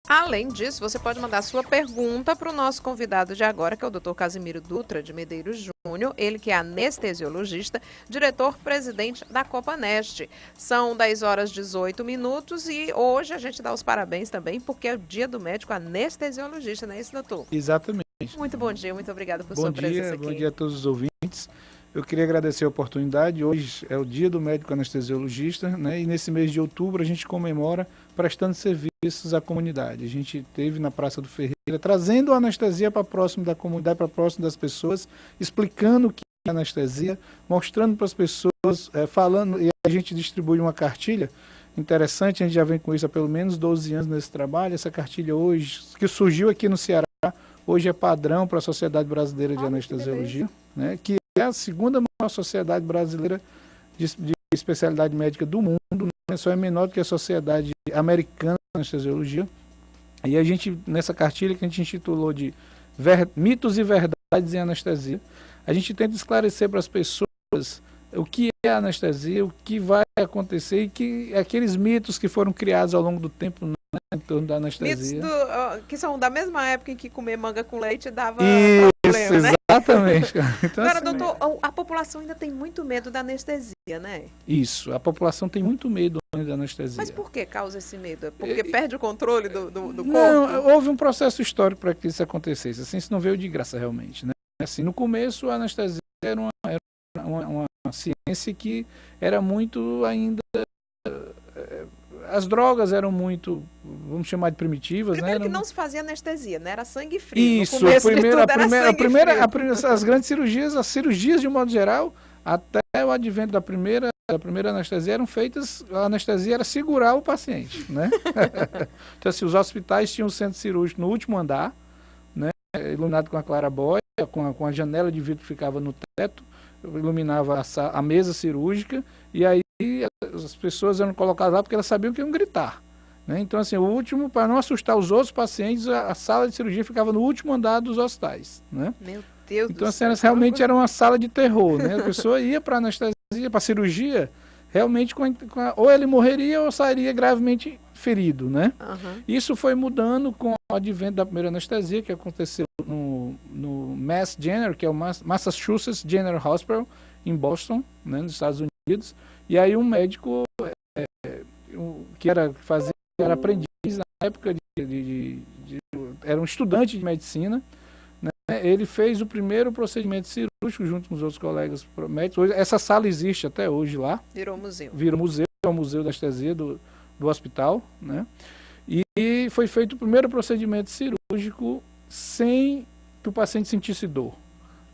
Além disso, você pode mandar sua pergunta para o nosso convidado de agora, que é o Dr. Casimiro Dutra de Medeiros Júnior, ele que é anestesiologista, diretor-presidente da Copaneste. São 10 horas e 18 minutos e hoje a gente dá os parabéns também, porque é o dia do médico anestesiologista, não é isso, doutor? Exatamente. Muito bom dia, muito obrigada por sua presença aqui. Bom dia a todos os ouvintes. Eu queria agradecer a oportunidade. Hoje é o dia do médico anestesiologista, né? E nesse mês de outubro a gente comemora prestando serviços à comunidade. A gente esteve na Praça do Ferreira trazendo a anestesia para próximo da comunidade, para próximo das pessoas, explicando o que é anestesia, mostrando para as pessoas, falando, e a gente distribui uma cartilha interessante, a gente já vem com isso há pelo menos 12 anos nesse trabalho. Essa cartilha hoje, que surgiu aqui no Ceará, hoje é padrão para a Sociedade Brasileira de Anestesiologia, né, que é a segunda maior sociedade brasileira de especialidade médica do mundo, né, só é menor do que a Sociedade Americana de Anestesiologia. E a gente, nessa cartilha que a gente intitulou de Mitos e Verdades em Anestesia, a gente tenta esclarecer para as pessoas o que é a anestesia, o que vai acontecer e que aqueles mitos que foram criados ao longo do tempo, né, em torno da anestesia. Mitos que são da mesma época em que comer manga com leite dava problema, né? Exatamente. Então, agora, assim, doutor, a população ainda tem muito medo da anestesia, né? Isso, a população tem muito medo da anestesia. Mas por que causa esse medo? É porque perde o controle do corpo? Não, houve um processo histórico para que isso acontecesse. Assim, isso não veio de graça realmente, né? Assim, no começo, a anestesia era uma ciência que era muito ainda... As drogas eram muito, vamos chamar de primitivas. Primeiro, né? Que não se fazia anestesia, né? Era sangue frio. Isso, as grandes cirurgias, as cirurgias de um modo geral, até o advento da primeira anestesia eram feitas, a anestesia era segurar o paciente, né? Então, assim, os hospitais tinham um centro cirúrgico no último andar, né? Iluminado com a clarabóia, com a janela de vidro que ficava no teto, iluminava a mesa cirúrgica, e aí as pessoas eram colocadas lá porque elas sabiam que iam gritar, né? Então, assim, o último, para não assustar os outros pacientes, a sala de cirurgia ficava no último andar dos hospitais, né? Meu Deus então, do assim, céu, realmente era uma sala de terror, né? A pessoa ia para anestesia, para cirurgia, realmente ou ele morreria ou sairia gravemente ferido, né? Isso foi mudando com o advento da primeira anestesia, que aconteceu no Mass General, que é o Massachusetts General Hospital, em Boston, né, nos Estados Unidos. E aí um médico que era aprendiz na época, era um estudante de medicina, né, ele fez o primeiro procedimento cirúrgico junto com os outros colegas médicos. Essa sala existe até hoje lá. Virou museu. Virou museu, é o museu da anestesia do hospital, né? E foi feito o primeiro procedimento cirúrgico sem que o paciente sentisse dor,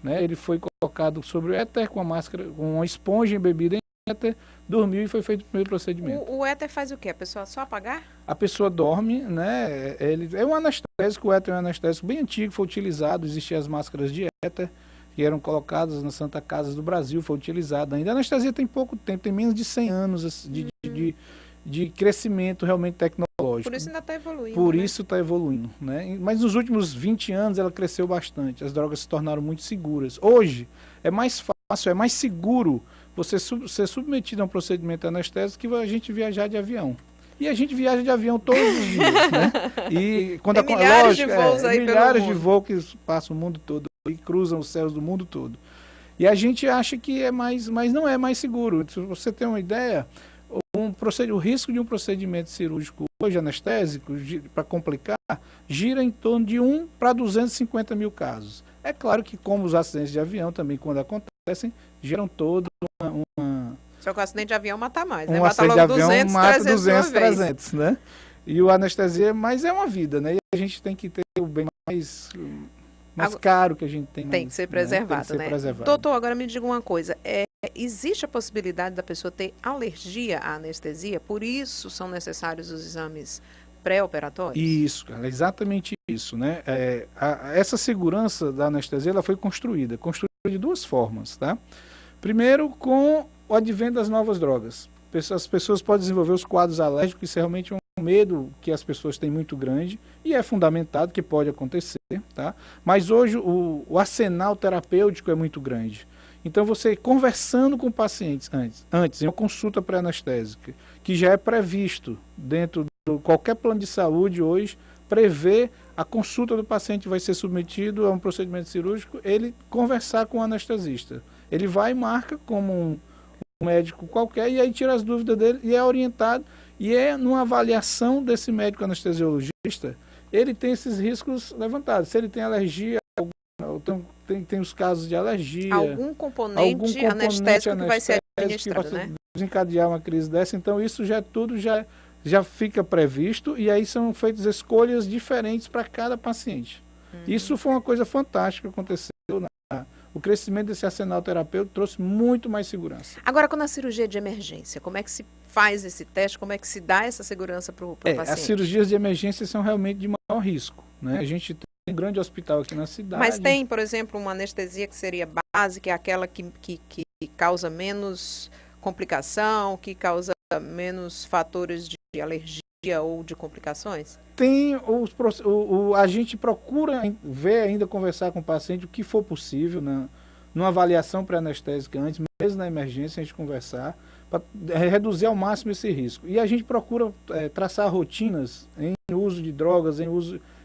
né? Ele foi colocado sobre o éter com a máscara, com uma esponja embebida em éter, dormiu e foi feito o primeiro procedimento. O éter faz o quê? A pessoa só apagar? A pessoa dorme, né? Ele é um anestésico, o éter é um anestésico bem antigo, foi utilizado, existiam as máscaras de éter, que eram colocadas nas Santa Casas do Brasil, foi utilizada ainda. A anestesia tem pouco tempo, tem menos de 100 anos de crescimento realmente tecnológico. Por isso ainda está evoluindo. Por isso está evoluindo, né? Mas nos últimos 20 anos ela cresceu bastante, as drogas se tornaram muito seguras. Hoje é mais fácil, é mais seguro você ser submetido a um procedimento anestésico que a gente viajar de avião. E a gente viaja de avião todos os dias, né? E quando tem milhares de voos aí milhares de voos que passam o mundo todo e cruzam os céus do mundo todo. E a gente acha que é mais, mas não é mais seguro. Se você tem uma ideia, o risco de um procedimento cirúrgico hoje anestésico, para complicar, gira em torno de 1 para 250 mil casos. É claro que, como os acidentes de avião também, quando acontecem, geram todo uma... Só que o acidente de avião mata mais, né? Um Mata acidente de logo avião 200, mata 300, 200, 300, né? E o anestesia, mas é uma vida, né? E a gente tem que ter o bem mais caro que a gente tem. Tem que ser preservado, né? Doutor, agora me diga uma coisa. Existe a possibilidade da pessoa ter alergia à anestesia? Por isso são necessários os exames pré-operatórios? Isso, é exatamente isso, né? Essa segurança da anestesia ela foi construída de duas formas, tá? Primeiro, com o advento das novas drogas. As pessoas podem desenvolver os quadros alérgicos, isso é realmente um medo que as pessoas têm muito grande, e é fundamentado que pode acontecer, tá? Mas hoje o arsenal terapêutico é muito grande. Então, você conversando com pacientes antes em uma consulta pré-anestésica, que já é previsto dentro de qualquer plano de saúde hoje, prevê a consulta do paciente vai ser submetido a um procedimento cirúrgico, ele conversar com o anestesista. Ele vai e marca como um médico qualquer e aí tira as dúvidas dele e é orientado. E é numa avaliação desse médico anestesiologista, ele tem esses riscos levantados. Se ele tem alergia, tem os casos de alergia. Algum componente anestésico que vai ser administrado, né? Desencadear uma crise dessa. Então isso já tudo já fica previsto e aí são feitas escolhas diferentes para cada paciente. Isso foi uma coisa fantástica que aconteceu. O crescimento desse arsenal terapêutico trouxe muito mais segurança. Agora, quando a cirurgia de emergência, como é que se faz esse teste? Como é que se dá essa segurança para o paciente? As cirurgias de emergência são realmente de maior risco, né? A gente tem um grande hospital aqui na cidade. Mas tem, por exemplo, uma anestesia que seria básica, aquela que causa menos complicação, que causa menos fatores de alergia ou de complicações? Tem, a gente procura ver ainda, conversar com o paciente o que for possível, né? Numa avaliação pré-anestésica antes, mesmo na emergência, a gente conversar, para reduzir ao máximo esse risco. E a gente procura traçar rotinas em uso de drogas,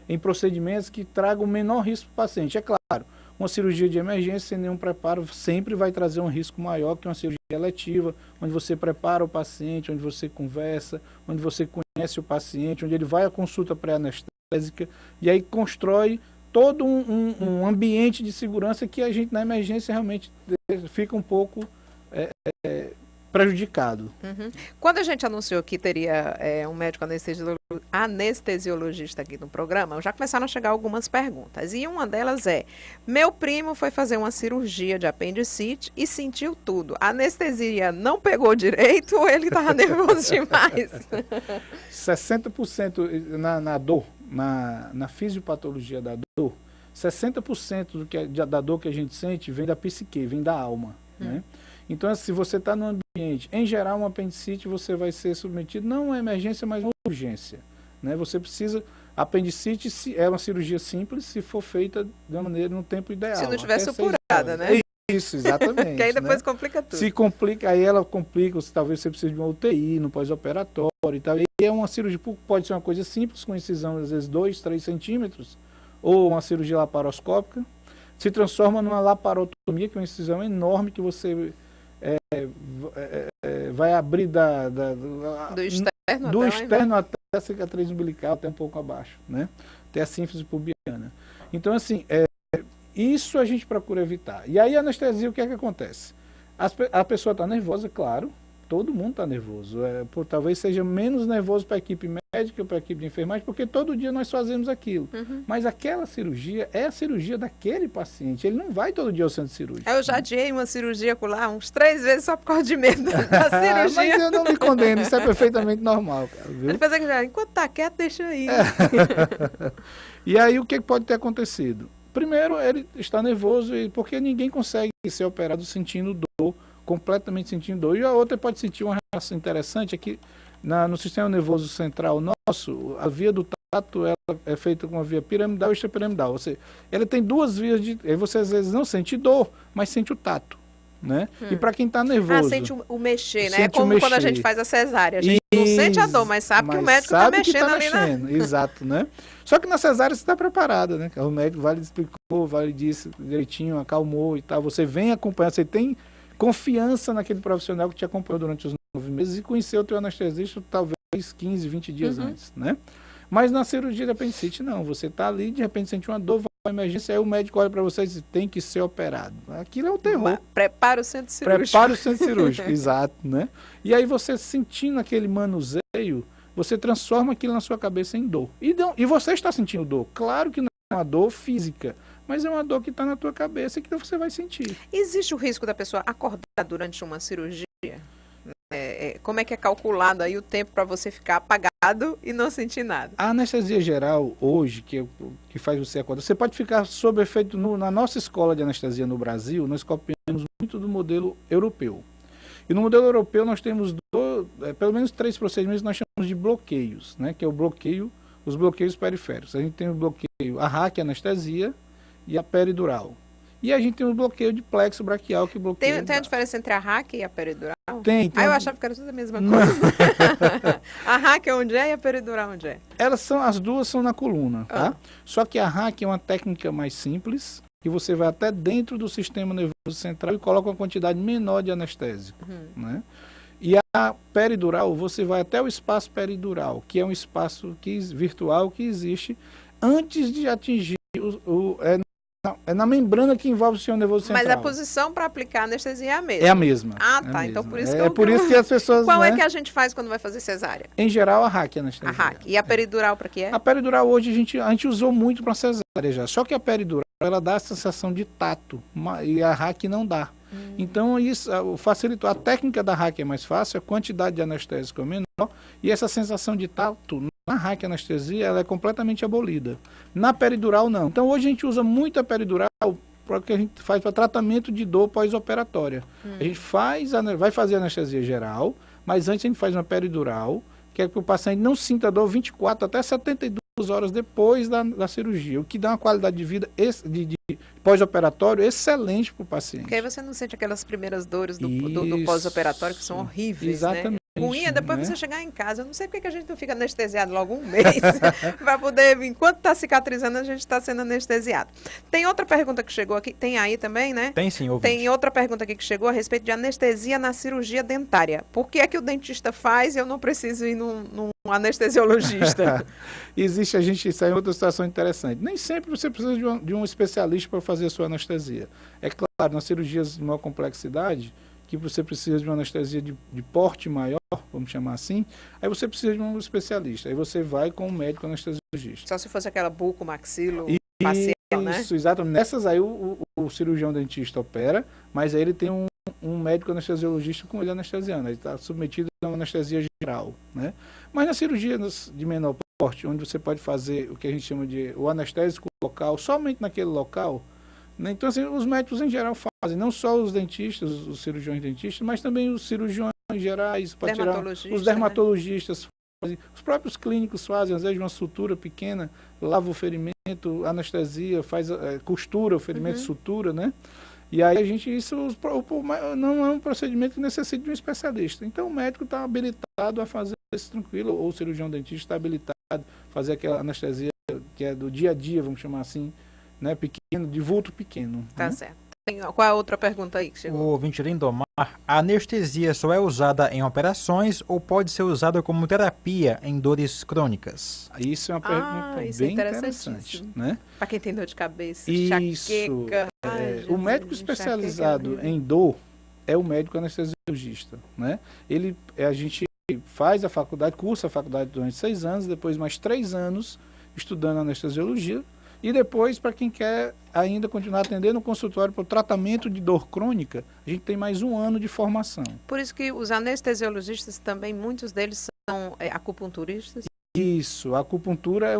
em procedimentos que tragam o menor risco para o paciente. É claro, uma cirurgia de emergência sem nenhum preparo sempre vai trazer um risco maior que uma cirurgia eletiva, onde você prepara o paciente, onde você conversa, onde você conhece o paciente, onde ele vai à consulta pré-anestésica e aí constrói todo um ambiente de segurança que a gente na emergência realmente fica um pouco prejudicado. Quando a gente anunciou que teria um médico anestesiologista aqui no programa, já começaram a chegar algumas perguntas. E uma delas é: meu primo foi fazer uma cirurgia de apendicite e sentiu tudo. A anestesia não pegou direito ou ele estava nervoso demais? 60% na dor, na fisiopatologia da dor, 60% da dor que a gente sente vem da psique, vem da alma, né? Então, se você está no ambiente, em geral, um apendicite, você vai ser submetido, não a uma emergência, mas a uma urgência, né? Você precisa, apendicite é uma cirurgia simples, se for feita de uma maneira, no tempo ideal. Se não tiver supurada, né? Isso, exatamente. Que aí depois, né, complica tudo. Se complica, aí ela complica, talvez você precise de uma UTI, no pós-operatório e tal. E é uma cirurgia, pode ser uma coisa simples, com incisão, às vezes 2, 3 centímetros, ou uma cirurgia laparoscópica, se transforma numa laparotomia, que é uma incisão enorme que você vai abrir do externo até a cicatriz umbilical, até um pouco abaixo, né? Até a sínfise pubiana. Então, assim, isso a gente procura evitar. E aí a anestesia, o que é que acontece? A pessoa está nervosa, claro, todo mundo está nervoso. Talvez seja menos nervoso para a equipe médica, para a equipe de enfermagem, porque todo dia nós fazemos aquilo. Mas aquela cirurgia é a cirurgia daquele paciente. Ele não vai todo dia ao centro cirúrgico. Eu já adiei uma cirurgia por lá uns 3 vezes só por causa de medo da cirurgia. Mas eu não me condeno, isso é perfeitamente normal, cara, viu? Depois é que já, enquanto tá quieto, deixa aí. E aí o que pode ter acontecido? Primeiro, ele está nervoso, porque ninguém consegue ser operado sentindo dor, completamente sentindo dor. E a outra pode sentir uma reação interessante, é que no sistema nervoso central nosso, a via do tato ela é feita com uma via piramidal e extrapiramidal. Ela tem 2 vias você às vezes não sente dor, mas sente o tato, né? E para quem está nervoso... sente o mexer, né? É como quando a gente faz a cesárea. A gente não sente a dor, mas sabe que o médico está mexendo ali, né? Exato, né? Só que na cesárea você está preparada, né? O médico vai lhe explicou, vai lhe disse direitinho, acalmou e tal. Você vem acompanhar, você tem confiança naquele profissional que te acompanhou durante os 9 meses e conheceu o teu anestesista talvez 15, 20 dias antes, né? Mas na cirurgia de apendicite não, você está ali, de repente sente uma dor, vai à emergência, aí o médico olha para você e diz, tem que ser operado. Aquilo é um terror. Prepara o centro cirúrgico. Prepara o centro cirúrgico, exato, né? E aí você sentindo aquele manuseio, você transforma aquilo na sua cabeça em dor. E você está sentindo dor. Claro que não é uma dor física, mas é uma dor que está na tua cabeça e que você vai sentir. Existe o risco da pessoa acordar durante uma cirurgia? Como é que é calculado aí o tempo para você ficar apagado e não sentir nada? A anestesia geral, hoje, que faz você acordar, você pode ficar sob efeito, na nossa escola de anestesia no Brasil, nós copiamos muito do modelo europeu. E no modelo europeu nós temos pelo menos 3 procedimentos que nós chamamos de bloqueios, né? Que é os bloqueios periféricos. A gente tem o bloqueio, a raquianestesia e a peridural. E a gente tem um bloqueio de plexo braquial que bloqueia. Tem a diferença entre a RAC e a peridural? Tem. Eu achava que era tudo a mesma coisa. A RAC é onde é e a peridural onde é? As duas são na coluna, tá? Só que a RAC é uma técnica mais simples, que você vai até dentro do sistema nervoso central e coloca uma quantidade menor de anestésico, né? E a peridural, você vai até o espaço peridural, que é um espaço virtual que existe antes de atingir é na membrana que envolve o sistema nervoso central. Mas a posição para aplicar a anestesia é a mesma? É a mesma. Ah, é tá. Então por isso por isso que as pessoas... Qual é que a gente faz quando vai fazer cesárea? Em geral, a RAC anestesia. A RAC. E a peridural para que é? A peridural hoje a gente usou muito para cesárea já. Só que a peridural, ela dá a sensação de tato, e a RAC não dá. Então, isso facilitou. A técnica da RAC é mais fácil, a quantidade de anestésico é menor, e essa sensação de tato, na RAC anestesia, ela é completamente abolida. Na peridural, não. Então, hoje a gente usa muito a peridural para o que a gente faz para tratamento de dor pós-operatória. A gente vai fazer anestesia geral, mas antes a gente faz uma peridural, que é que o paciente não sinta dor 24 até 72 horas depois da cirurgia, o que dá uma qualidade de vida de pós-operatório excelente para o paciente. Porque aí você não sente aquelas primeiras dores do pós-operatório que são horríveis, exatamente, né? Ruim é depois né? Você chegar em casa. Eu não sei porque que a gente não fica anestesiado logo um mês, para poder, enquanto está cicatrizando, a gente está sendo anestesiado. Tem outra pergunta que chegou aqui, tem aí também, né? Tem sim, ouvinte. Tem outra pergunta aqui que chegou a respeito de anestesia na cirurgia dentária. Por que é que o dentista faz e eu não preciso ir num anestesiologista? Isso aí é outra situação interessante. Nem sempre você precisa de um especialista para fazer a sua anestesia. É claro, nas cirurgias de maior complexidade, que você precisa de uma anestesia de porte maior, vamos chamar assim, aí você precisa de um especialista. Aí você vai com o médico anestesiologista. Só se fosse aquela buco-maxilo facial, né? Isso, exatamente. Nessas aí o cirurgião dentista opera, mas aí ele tem um médico anestesiologista com ele anestesiando. Ele está submetido a uma anestesia geral, né? Mas nas cirurgias de menor porte, onde você pode fazer o que a gente chama de o anestésico local, somente naquele local, né? Então, assim, os médicos em geral fazem, não só os dentistas, os cirurgiões dentistas, mas também os cirurgiões gerais, os dermatologistas, né? Os próprios clínicos fazem, às vezes, uma sutura pequena, lava o ferimento, anestesia, costura o ferimento, sutura, né? E aí isso não é um procedimento que necessita de um especialista. Então o médico está habilitado a fazer isso tranquilo, ou o cirurgião dentista está habilitado a fazer aquela anestesia que é do dia a dia, vamos chamar assim, né, pequeno, de vulto pequeno. Tá, né? certo. Qual é a outra pergunta aí que chegou? O ouvinte Lindomar, a anestesia só é usada em operações ou pode ser usada como terapia em dores crônicas? Isso é uma pergunta bem interessante, né? Para quem tem dor de cabeça, isso, enxaqueca. O médico especializado em dor é o médico anestesiologista, né? A gente faz a faculdade, cursa a faculdade durante 6 anos, depois mais 3 anos estudando anestesiologia, e depois, para quem quer ainda continuar atendendo no consultório para o tratamento de dor crônica, a gente tem mais 1 ano de formação. Por isso que os anestesiologistas também, muitos deles são acupunturistas? Isso, a acupuntura é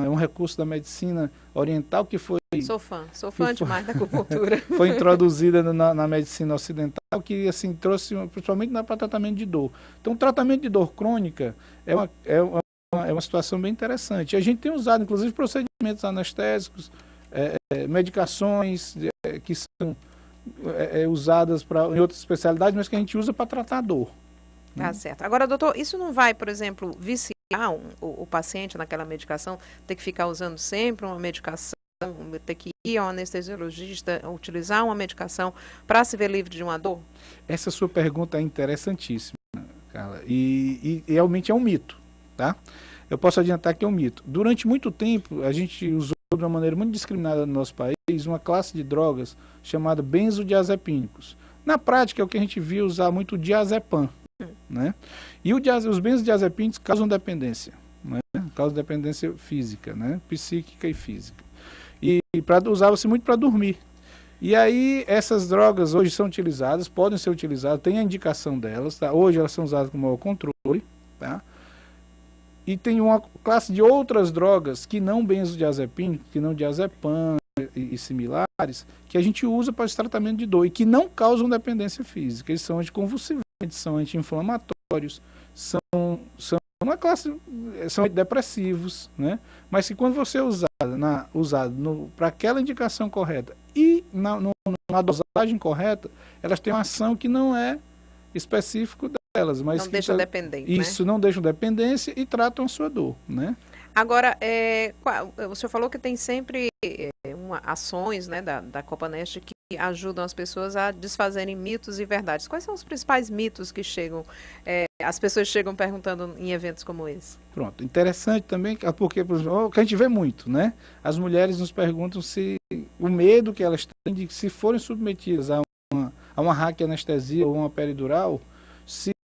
um recurso da medicina oriental que foi... Sou fã demais da acupuntura. Foi introduzida na medicina ocidental, que assim, trouxe, principalmente para tratamento de dor. Então, o tratamento de dor crônica é uma situação bem interessante. A gente tem usado, inclusive, procedimentos anestésicos, medicações que são usadas em outras especialidades, mas que a gente usa para tratar a dor. Tá certo. Agora, doutor, isso não vai, por exemplo, viciar o paciente naquela medicação, ter que ficar usando sempre uma medicação, ter que ir ao anestesiologista, utilizar uma medicação para se ver livre de uma dor? Essa sua pergunta é interessantíssima, Carla, e realmente é um mito, tá? Eu posso adiantar que é um mito. Durante muito tempo, a gente usou de uma maneira muito discriminada no nosso país uma classe de drogas chamada benzodiazepínicos. Na prática, é o que a gente viu usar muito o diazepam, né? E os benzodiazepínicos causam dependência, né? Causam dependência física, né? Psíquica e física. E usava-se muito para dormir. E aí, essas drogas hoje são utilizadas, podem ser utilizadas, tem a indicação delas, tá? Hoje elas são usadas com maior controle, tá? E tem uma classe de outras drogas que não benzodiazepínicos, que não diazepam e similares, que a gente usa para esse tratamento de dor e que não causam dependência física. Eles são anticonvulsivantes, são anti-inflamatórios, são uma classe, são depressivos, né? Mas se quando você usado para aquela indicação correta e na dosagem correta, elas têm uma ação que não é específico delas, mas não deixa dependente, isso, né? não deixam dependência e tratam a sua dor, né? Agora, o senhor falou que tem sempre ações, né, da Copanest que ajudam as pessoas a desfazerem mitos e verdades. Quais são os principais mitos que as pessoas chegam perguntando em eventos como esse? Pronto, interessante também, porque o que a gente vê muito, né? As mulheres nos perguntam se o medo que elas têm de que se forem submetidas a uma raquianestesia ou uma peridural,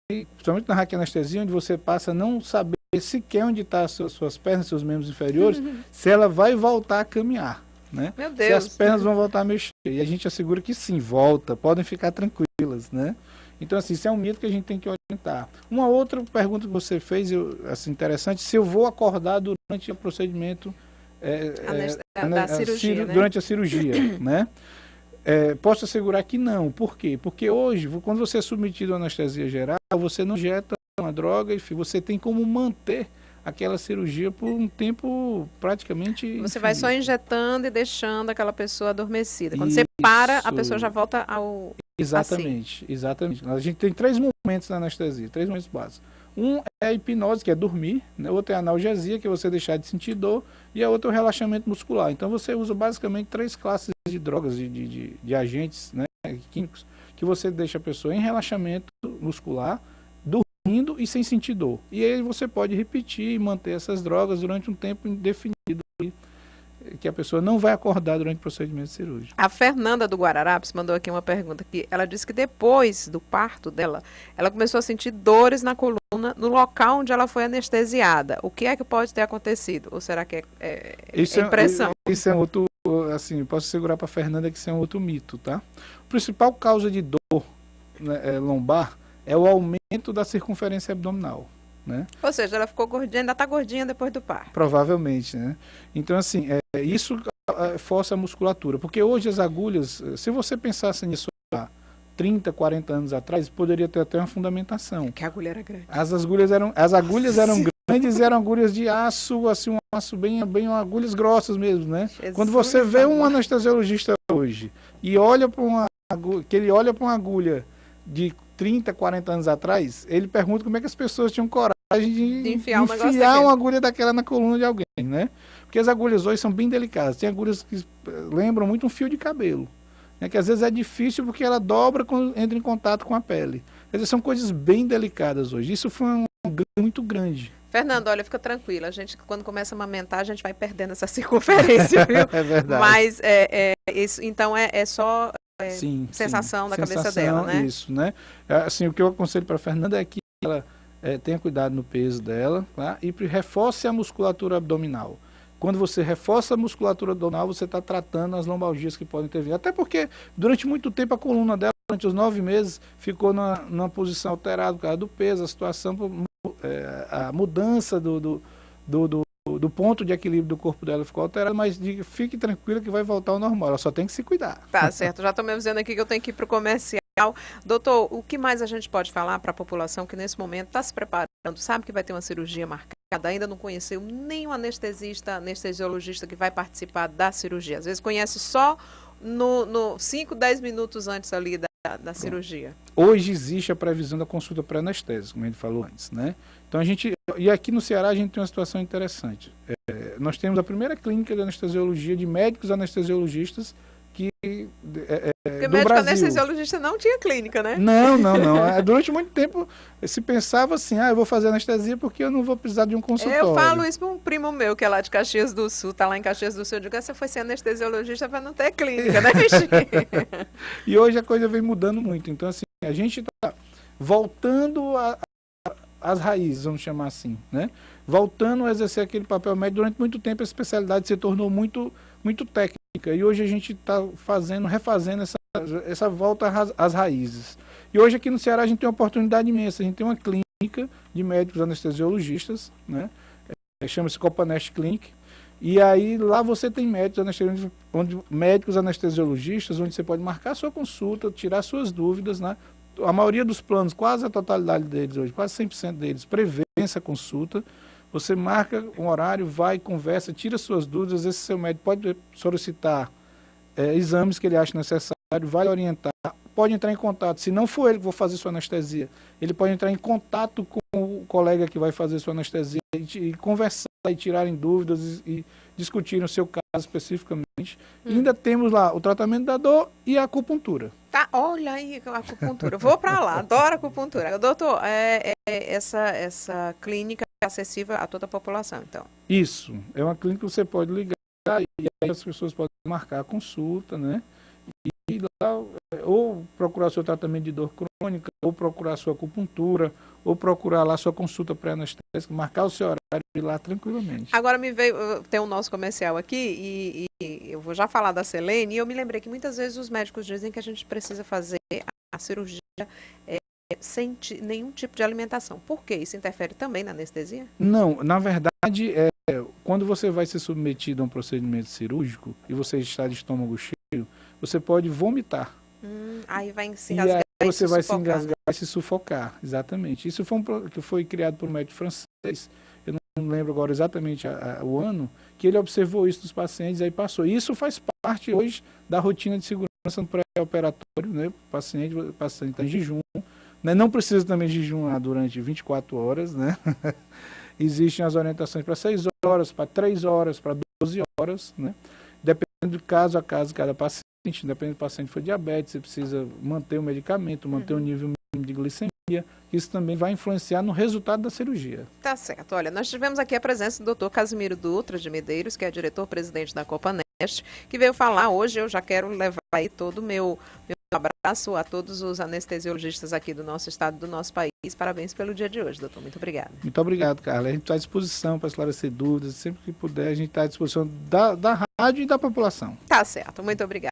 principalmente na raquianestesia, onde você passa a não saber sequer onde estão as suas pernas, seus membros inferiores, se ela vai voltar a caminhar, né? Meu Deus. Se as pernas vão voltar a mexer. E a gente assegura que sim, volta, podem ficar tranquilas, né? Então, assim, isso é um mito que a gente tem que orientar. Uma outra pergunta que você fez, assim, interessante, se eu vou acordar durante o procedimento da cirurgia, né? durante a cirurgia, né? Posso assegurar que não. Por quê? Porque hoje, quando você é submetido à anestesia geral, você não injeta uma droga, enfim, você tem como manter aquela cirurgia por um tempo praticamente Você infinito. vai só injetando e deixando aquela pessoa adormecida. Quando você para, a pessoa já volta ao... Exatamente, assim. Exatamente. A gente tem 3 momentos na anestesia, 3 momentos básicos. Um é a hipnose, que é dormir, né? Outro é a analgesia, que é você deixar de sentir dor, e a outra é o relaxamento muscular. Então você usa basicamente 3 classes de drogas, de agentes, né, químicos, que você deixa a pessoa em relaxamento muscular, dormindo e sem sentir dor. E aí você pode repetir e manter essas drogas durante um tempo indefinido, que a pessoa não vai acordar durante o procedimento cirúrgico. A Fernanda do Guararapes mandou aqui uma pergunta que ela disse que depois do parto dela, ela começou a sentir dores na coluna no local onde ela foi anestesiada. O que é que pode ter acontecido? Ou será que é impressão? Isso é outro, assim, posso assegurar para a Fernanda que isso é um outro mito, tá? A principal causa de dor, né, lombar é o aumento da circunferência abdominal, né? Ou seja, ela ficou gordinha, ainda está gordinha depois do parto. Provavelmente, né? Então, assim, isso força a musculatura. Porque hoje as agulhas, se você pensasse nisso há 30, 40 anos atrás, poderia ter até uma fundamentação. Que a agulha era grande. As agulhas eram grandes e eram agulhas de aço, assim, um aço bem agulhas grossas mesmo, né? Jesus, quando você vê um anestesiologista hoje e olha para uma agulha de 30, 40 anos atrás, ele pergunta como é que as pessoas tinham coragem de enfiar uma agulha daquela na coluna de alguém, né? Porque as agulhas hoje são bem delicadas. Tem agulhas que lembram muito um fio de cabelo, né? Que às vezes é difícil porque ela dobra quando entra em contato com a pele. Quer dizer, são coisas bem delicadas hoje. Isso foi um ganho muito grande. Fernando, olha, fica tranquila. A gente, quando começa a amamentar, a gente vai perdendo essa circunferência, viu? É verdade. Mas isso, então é só sensação da cabeça dela, né? Isso, né? Assim, o que eu aconselho para a Fernanda é que ela tenha cuidado no peso dela, tá? E reforce a musculatura abdominal. Quando você reforça a musculatura abdominal, você está tratando as lombalgias que podem ter vindo. Até porque, durante muito tempo, a coluna dela, durante os 9 meses, ficou numa posição alterada por causa do peso, a situação, a mudança do ponto de equilíbrio do corpo dela ficou alterada, mas fique tranquila que vai voltar ao normal, ela só tem que se cuidar. Tá certo, já estou me avisando aqui que eu tenho que ir para o comercial. Doutor, o que mais a gente pode falar para a população que nesse momento está se preparando, sabe que vai ter uma cirurgia marcada, ainda não conheceu nenhum anestesiologista que vai participar da cirurgia, às vezes conhece só no 5, 10 minutos antes ali da cirurgia. Hoje existe a previsão da consulta pré-anestésica, como a gente falou antes, né? Então e aqui no Ceará a gente tem uma situação interessante. Nós temos a primeira clínica de anestesiologia de médicos anestesiologistas Porque do médico Brasil. anestesiologista não tinha clínica, né? Não. Durante muito tempo se pensava assim, eu vou fazer anestesia porque eu não vou precisar de um consultório. Eu falo isso para um primo meu que é lá de Caxias do Sul, tá lá em Caxias do Sul. Eu digo, você foi ser anestesiologista para não ter clínica, né, E hoje a coisa vem mudando muito. Então, assim, a gente está voltando às raízes, vamos chamar assim, né? Voltando a exercer aquele papel médico. Durante muito tempo a especialidade se tornou muito técnica. E hoje a gente está refazendo essa volta às raízes. E hoje aqui no Ceará a gente tem uma oportunidade imensa. A gente tem uma clínica de médicos anestesiologistas, né? Chama-se Copanest Clinic. E aí lá você tem médicos anestesiologistas, onde você pode marcar sua consulta, tirar suas dúvidas, né? a maioria dos planos, quase a totalidade deles hoje, quase 100% deles, prevê essa consulta. Você marca um horário, vai, conversa, tira suas dúvidas. Esse seu médico pode solicitar exames que ele acha necessário, vai orientar, pode entrar em contato. Se não for ele que for fazer sua anestesia, ele pode entrar em contato com o colega que vai fazer sua anestesia e conversar e tirarem dúvidas e discutir o seu caso especificamente. E ainda temos lá o tratamento da dor e a acupuntura. Tá, olha aí a acupuntura. Vou para lá, adoro acupuntura. Doutor, essa clínica é acessível a toda a população, então? Isso, é uma clínica que você pode ligar e aí as pessoas podem marcar a consulta, né? E lá, ou procurar seu tratamento de dor crônica, ou procurar sua acupuntura, ou procurar lá sua consulta pré-anestésica, marcar o seu horário e ir lá tranquilamente. Agora me veio, tem o nosso comercial aqui e eu vou já falar da Selene, e eu me lembrei que muitas vezes os médicos dizem que a gente precisa fazer a cirurgia sem nenhum tipo de alimentação. Por quê? Isso interfere também na anestesia? Não, na verdade, quando você vai ser submetido a um procedimento cirúrgico e você está de estômago cheio, você pode vomitar. Aí vai se engasgar. E aí você vai sufocar. se engasgar e se sufocar, exatamente. Isso que foi criado por um médico francês, eu não lembro agora exatamente o ano, que ele observou isso dos pacientes e aí passou. Isso faz parte hoje da rotina de segurança no pré-operatório, né? O paciente está em jejum, né? Não precisa também jejuar durante 24 horas, né? Existem as orientações para 6 horas, para 3 horas, para 12 horas, né? Dependendo de caso a caso, cada paciente, dependendo do paciente for diabetes, você precisa manter o medicamento, manter o nível mínimo de glicemia, isso também vai influenciar no resultado da cirurgia. Tá certo. Olha, nós tivemos aqui a presença do Dr. Casimiro Dutra de Medeiros, que é diretor-presidente da Copanest, que veio falar hoje. Eu já quero levar aí todo o meu abraço a todos os anestesiologistas aqui do nosso estado, do nosso país. Parabéns pelo dia de hoje, doutor. Muito obrigada. Muito obrigado, Carla. A gente está à disposição para esclarecer dúvidas. Sempre que puder, a gente está à disposição da rádio e da população. Tá certo. Muito obrigada.